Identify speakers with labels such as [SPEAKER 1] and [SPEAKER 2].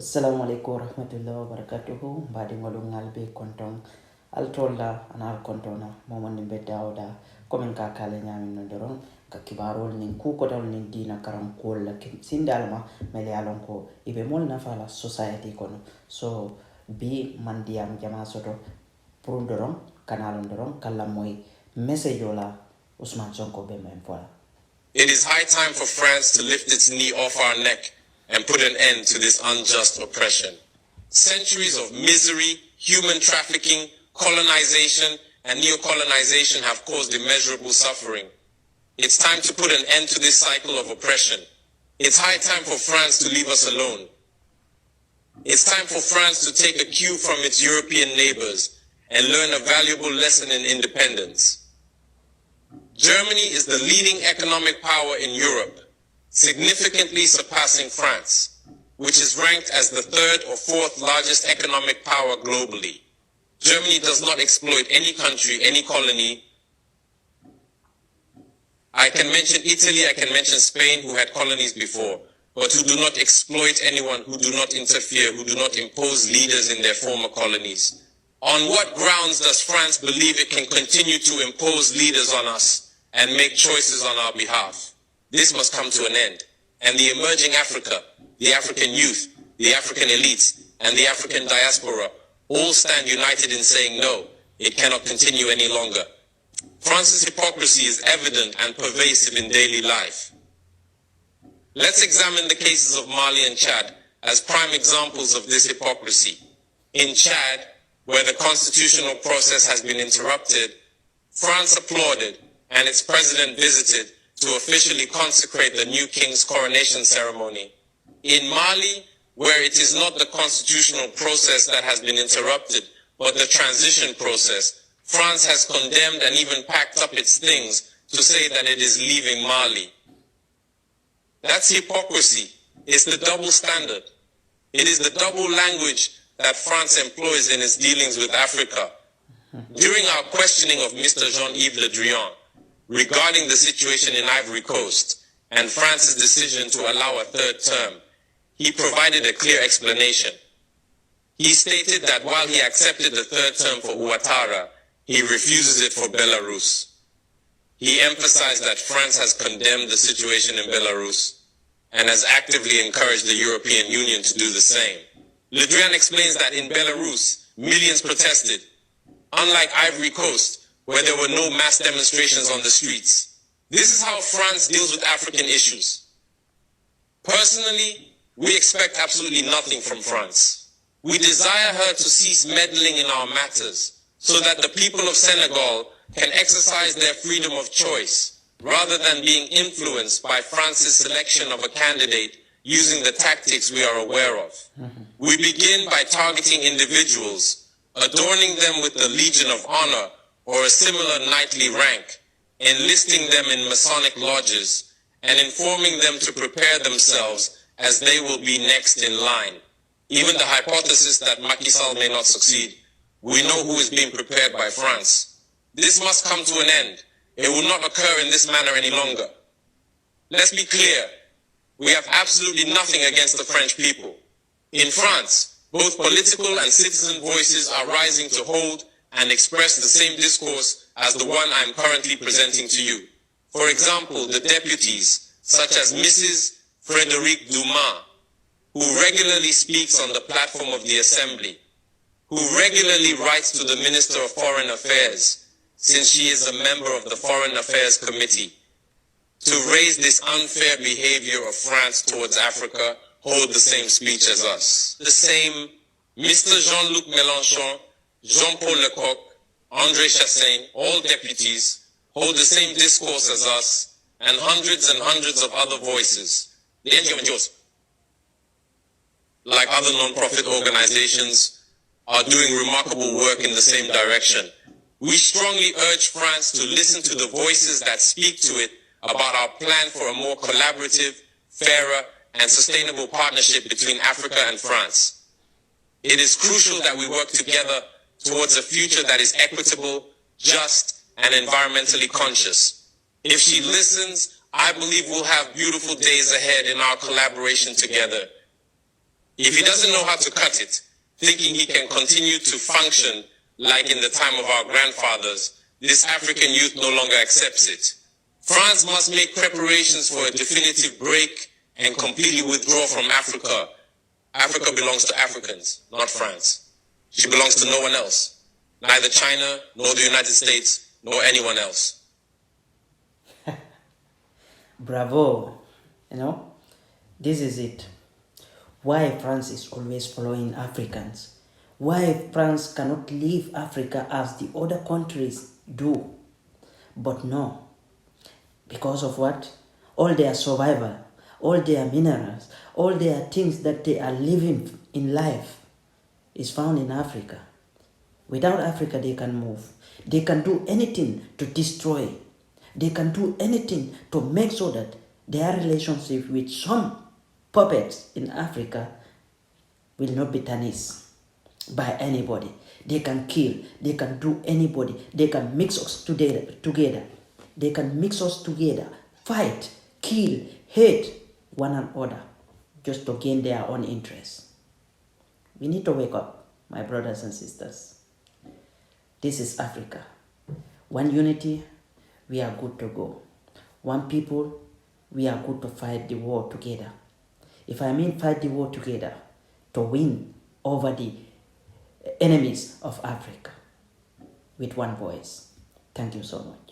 [SPEAKER 1] Assalamu alaikum warahmatullahi wabarakatuhu. Mbadingolu ngalbe kontong altola anal kontona momoni be dawda komin ka kale nyamin no doron ka kibarol nin ku ko dal nin dina karam ko la sindalma mele alon ko ibe mol na fala society kono so bi mandiam jama soto pour doron kanalon doron kala moy message ola Ousmane Sonko be men fola.
[SPEAKER 2] It is high time for France to lift its knee off our neck and put an end to this unjust oppression. Centuries of misery, human trafficking, colonization, and neocolonization have caused immeasurable suffering. It's time to put an end to this cycle of oppression. It's high time for France to leave us alone. It's time for France to take a cue from its European neighbors and learn a valuable lesson in independence. Germany is the leading economic power in Europe, significantly surpassing France, which is ranked as the third or fourth largest economic power globally. Germany does not exploit any country, any colony. I can mention Italy, I can mention Spain, who had colonies before, but who do not exploit anyone, who do not interfere, who do not impose leaders in their former colonies. On what grounds does France believe it can continue to impose leaders on us and make choices on our behalf? This must come to an end. And the emerging Africa, the African youth, the African elites, and the African diaspora all stand united in saying no, it cannot continue any longer. France's hypocrisy is evident and pervasive in daily life. Let's examine the cases of Mali and Chad as prime examples of this hypocrisy. In Chad, where the constitutional process has been interrupted, France applauded and its president visited to officially consecrate the new king's coronation ceremony. In Mali, where it is not the constitutional process that has been interrupted, but the transition process, France has condemned and even packed up its things to say that it is leaving Mali. That's hypocrisy. It's the double standard. It is the double language that France employs in its dealings with Africa. During our questioning of Mr. Jean-Yves Le Drian regarding the situation in Ivory Coast and France's decision to allow a third term, he provided a clear explanation. He stated that while he accepted the third term for Ouattara, he refuses it for Belarus. He emphasized that France has condemned the situation in Belarus and has actively encouraged the European Union to do the same. Le Drian explains that in Belarus, millions protested, unlike Ivory Coast, where there were no mass demonstrations on the streets. This is how France deals with African issues. Personally, we expect absolutely nothing from France. We desire her to cease meddling in our matters so that the people of Senegal can exercise their freedom of choice rather than being influenced by France's selection of a candidate using the tactics we are aware of. We begin by targeting individuals, adorning them with the Legion of Honor or a similar knightly rank, enlisting them in Masonic lodges, and informing them to prepare themselves as they will be next in line. Even the hypothesis that Macky Sall may not succeed, we know who is being prepared by France. This must come to an end. It will not occur in this manner any longer. Let's be clear. We have absolutely nothing against the French people. In France, both political and citizen voices are rising to hold and express the same discourse as the one I am currently presenting to you. For example, the deputies, such as Mrs. Frédérique Dumas, who regularly speaks on the platform of the Assembly, who regularly writes to the Minister of Foreign Affairs, since she is a member of the Foreign Affairs Committee, to raise this unfair behavior of France towards Africa, hold the same speech as us. The same Mr. Jean-Luc Mélenchon, Jean-Paul Lecoq, André Chassaigne, all deputies, hold the same discourse as us, and hundreds of other voices. The NGOs, like other non-profit organizations, are doing remarkable work in the same direction. We strongly urge France to listen to the voices that speak to it about our plan for a more collaborative, fairer, and sustainable partnership between Africa and France. It is crucial that we work together towards a future that is equitable, just, and environmentally conscious. If she listens, I believe we'll have beautiful days ahead in our collaboration together. If he doesn't know how to cut it, thinking he can continue to function like in the time of our grandfathers, this African youth no longer accepts it. France must make preparations for a definitive break and completely withdraw from Africa. Africa belongs to Africans, not France. She belongs to no one else. Neither China, nor the United States, nor anyone else.
[SPEAKER 1] Bravo. This is it. Why France is always following Africans. Why France cannot leave Africa as the other countries do. But no. Because of what? All their survival, all their minerals, all their things that they are living in life is found in Africa. Without Africa, they can move. They can do anything to destroy. They can do anything to make sure that their relationship with some puppets in Africa will not be tarnished by anybody. They can kill. They can do anybody. They can mix us together. They can mix us together, fight, kill, hate one another just to gain their own interests. We need to wake up, my brothers and sisters. This is Africa. One unity, we are good to go. One people, we are good to fight the war together. If I mean fight the war together, to win over the enemies of Africa with one voice. Thank you so much.